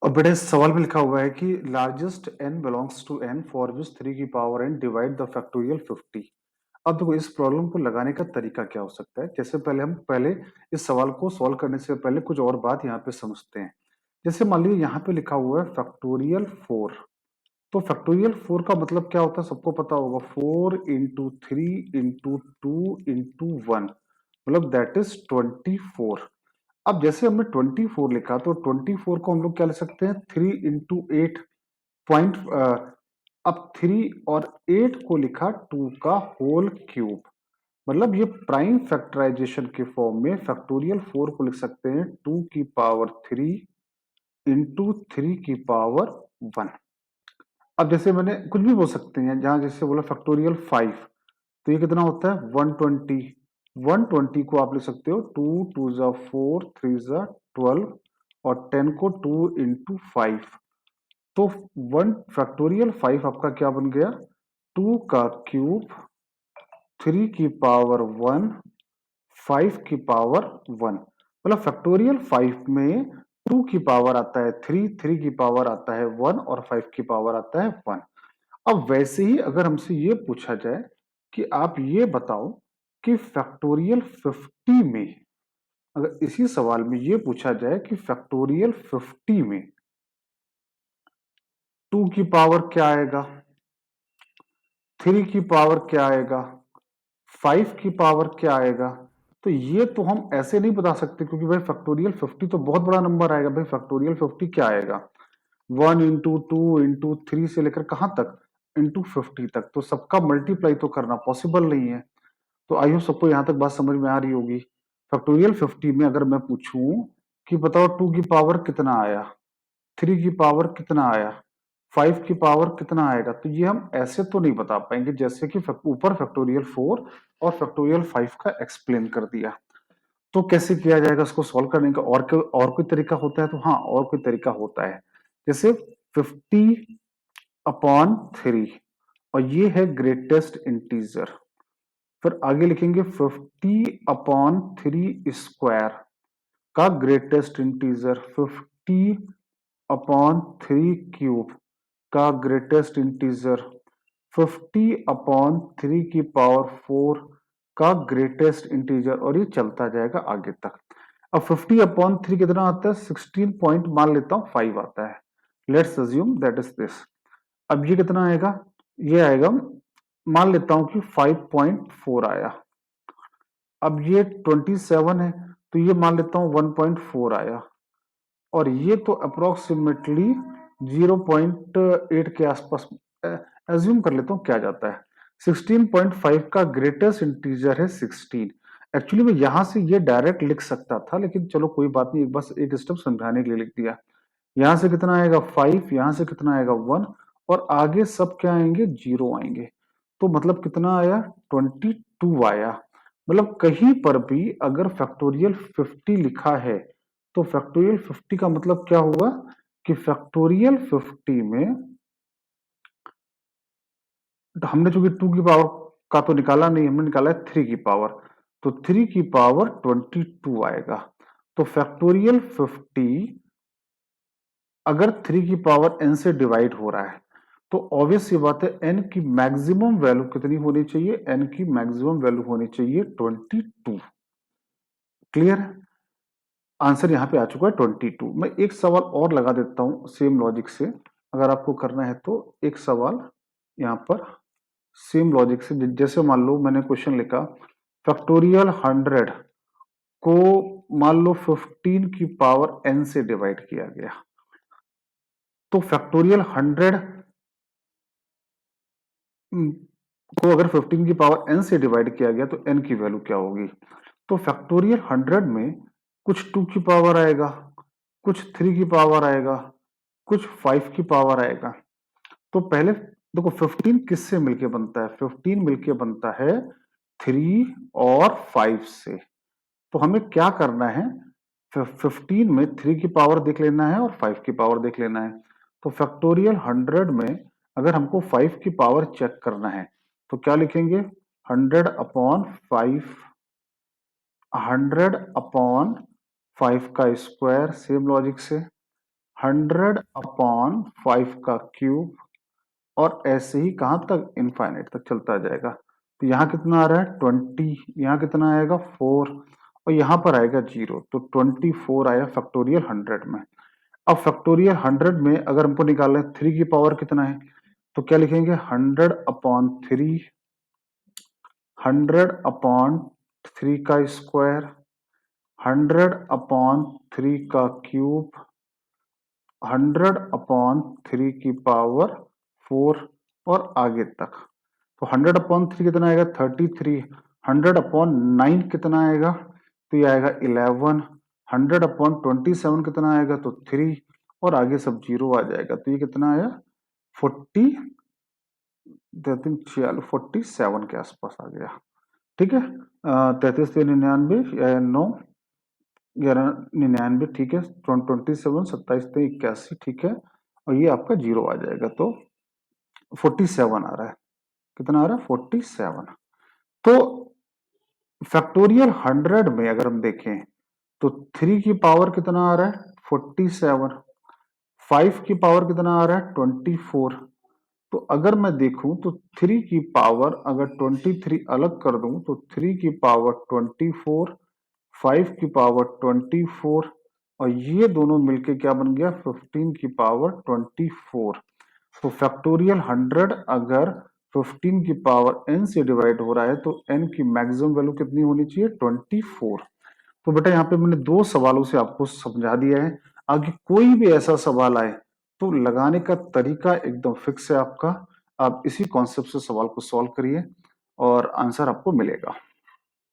अब बेटा इस सवाल में लिखा हुआ है कि largest n belongs to n for which 3 की power n divide the factorial 50। अब देखो इस प्रॉब्लम को लगाने का तरीका क्या हो सकता है। जैसे पहले इस सवाल को सॉल्व करने से पहले कुछ और बात यहाँ पे समझते हैं। जैसे मान लीजिए यहाँ पे लिखा हुआ है फैक्टोरियल 4। तो फैक्टोरियल 4 का मतलब क्या होता है सबको पता होगा। 4 into 3 into 2 into 1 मतलब दैट इज 24। अब जैसे हमने 24 लिखा तो 24 को हम लोग क्या लिख सकते हैं 3 into 8 पॉइंट। अब 3 और 8 को लिखा 2 का होल क्यूब। मतलब ये प्राइम फैक्टराइजेशन के फॉर्म में फैक्टोरियल 4 को लिख सकते हैं 2 की पावर 3 into 3 की पावर 1। अब जैसे मैंने कुछ भी बोल सकते हैं जहां जैसे बोला फैक्टोरियल 5 तो ये कितना होता है 120। 120 को आप लिख सकते हो 2 2 4 3 12 और 10 को 2 into 5। तो 1 फैक्टोरियल 5 आपका क्या बन गया 2 का क्यूब 3 की पावर 1 5 की पावर 1। मतलब फैक्टोरियल 5 में 2 की पावर आता है 3, 3 की पावर आता है 1 और 5 की पावर आता है 1। अब वैसे ही अगर हमसे ये पूछा जाए कि आप ये बताओ कि फैक्टोरियल 50 में, अगर इसी सवाल में ये पूछा जाए कि फैक्टोरियल 50 में 2 की पावर क्या आएगा, 3 की पावर क्या आएगा, 5 की पावर क्या आएगा। तो ये तो हम ऐसे नहीं बता सकते क्योंकि भाई फैक्टोरियल 50 तो बहुत बड़ा नंबर आएगा। भाई फैक्टोरियल 50 क्या आएगा 1 into 2 into 3 से लेकर कहां तक इंटू 50 तक। तो सबका मल्टीप्लाई तो करना पॉसिबल नहीं है। तो आई होप सबको यहां तक बात समझ में आ रही होगी। फैक्टोरियल 50 में अगर मैं पूछूं कि बताओ 2 की पावर कितना आया, 3 की पावर कितना आया, 5 की पावर कितना आएगा, तो ये हम ऐसे तो नहीं बता पाएंगे जैसे कि ऊपर फैक्टोरियल 4 और फैक्टोरियल 5 का एक्सप्लेन कर दिया। तो कैसे किया जाएगा इसको सॉल्व करने का, और कोई तरीका होता है तो हाँ और कोई तरीका होता है। जैसे 50/3 और ये है ग्रेटेस्ट इंटीजर। फिर आगे लिखेंगे 50/3 का ग्रेटेस्ट इंटीजर, 50/3 का ग्रेटेस्ट इंटीजर, 50/3 का ग्रेटेस्ट इंटीजर और ये चलता जाएगा आगे तक। अब 50/3 कितना आता है 16 पॉइंट मान लेता हूं 5 आता है। Let's assume that is this. अब ये कितना आएगा, ये आएगा मान लेता हूं कि 5.4 आया। अब ये 27 है तो ये मान लेता हूं 1.4 आया। और ये तो अप्रोक्सीमेटली 0.8 के आसपास एज्यूम कर लेता हूं क्या जाता है। 16.5 का ग्रेटेस्ट इंटीजर है 16। एक्चुअली मैं यहां से ये डायरेक्ट लिख सकता था लेकिन चलो कोई बात नहीं, बस एक स्टेप समझाने के लिए लिख दिया। यहां से कितना आएगा 5, यहां से कितना आएगा 1 और आगे सब क्या आएंगे 0 आएंगे। तो मतलब कितना आया 22 आया। मतलब कहीं पर भी अगर फैक्टोरियल 50 लिखा है तो फैक्टोरियल 50 का मतलब क्या हुआ कि फैक्टोरियल 50 में तो हमने चूंकि 2 की पावर का तो निकाला नहीं, हमने निकाला है 3 की पावर। तो 3 की पावर 22 आएगा। तो फैक्टोरियल 50 अगर 3 की पावर n से डिवाइड हो रहा है तो ऑब्वियस सी बात है n की मैक्सिमम वैल्यू कितनी होनी चाहिए, n की मैक्सिमम वैल्यू होनी चाहिए 22। क्लियर है, आंसर यहां पे आ चुका है 22। मैं एक सवाल और लगा देता हूं सेम लॉजिक से, अगर आपको करना है तो एक सवाल यहां पर सेम लॉजिक से। जैसे मान लो मैंने क्वेश्चन लिखा फैक्टोरियल 100 को मान लो 15 की पावर n से डिवाइड किया गया। तो फैक्टोरियल 100 को अगर 15 की पावर n से डिवाइड किया गया तो n की वैल्यू क्या होगी। तो फैक्टोरियल 100 में कुछ 2 की पावर आएगा, कुछ 3 की पावर आएगा, कुछ 5 की पावर आएगा। तो पहले देखो 15 किससे मिलके बनता है, 15 मिलके बनता है 3 और 5 से। तो हमें क्या करना है 15 में 3 की पावर देख लेना है और 5 की पावर देख लेना है। तो फैक्टोरियल 100 में अगर हमको 5 की पावर चेक करना है तो क्या लिखेंगे 100/5, 100/5 का स्क्वायर, सेम लॉजिक से 100/5 का क्यूब, और ऐसे ही कहां तक, इनफाइनाइट तक चलता जाएगा। तो यहाँ कितना आ रहा है 20, यहाँ कितना आएगा 4, और यहाँ पर आएगा 0, तो 24 आया फैक्टोरियल 100 में। अब फैक्टोरियल 100 में अगर हमको निकालना है 3 की पावर कितना है, तो क्या लिखेंगे 100/3, 100/3 का स्क्वायर, 100/3 का क्यूब, 100/3 की पावर 4, और आगे तक। तो 100/3 कितना आएगा 33, 100/9 कितना आएगा, तो ये आएगा 11, 100/27 कितना आएगा, तो 3, और आगे सब जीरो आ जाएगा। तो ये कितना आया 40, 47 के आसपास आ गया। ठीक है, 33 से 99, 9 11 99, ठीक है, 27 27 से 81, ठीक है, और ये आपका जीरो आ जाएगा। तो 47 आ रहा है, कितना आ रहा है 47। तो फैक्टोरियल 100 में अगर हम देखें तो 3 की पावर कितना आ रहा है 47, 5 की पावर कितना आ रहा है 24। तो अगर मैं देखूं तो 3 की पावर अगर 23 अलग कर दूं तो 3 की पावर 24, 5 की पावर 24, और ये दोनों मिलके क्या बन गया 15 की पावर 24। तो फैक्टोरियल 100 अगर 15 की पावर n से डिवाइड हो रहा है तो n की मैक्सिमम वैल्यू कितनी होनी चाहिए 24। तो बेटा यहाँ पे मैंने 2 सवालों से आपको समझा दिया है। आगे कोई भी ऐसा सवाल आए तो लगाने का तरीका एकदम फिक्स है आपका। आप इसी कॉन्सेप्ट से सवाल को सॉल्व करिए और आंसर आपको मिलेगा।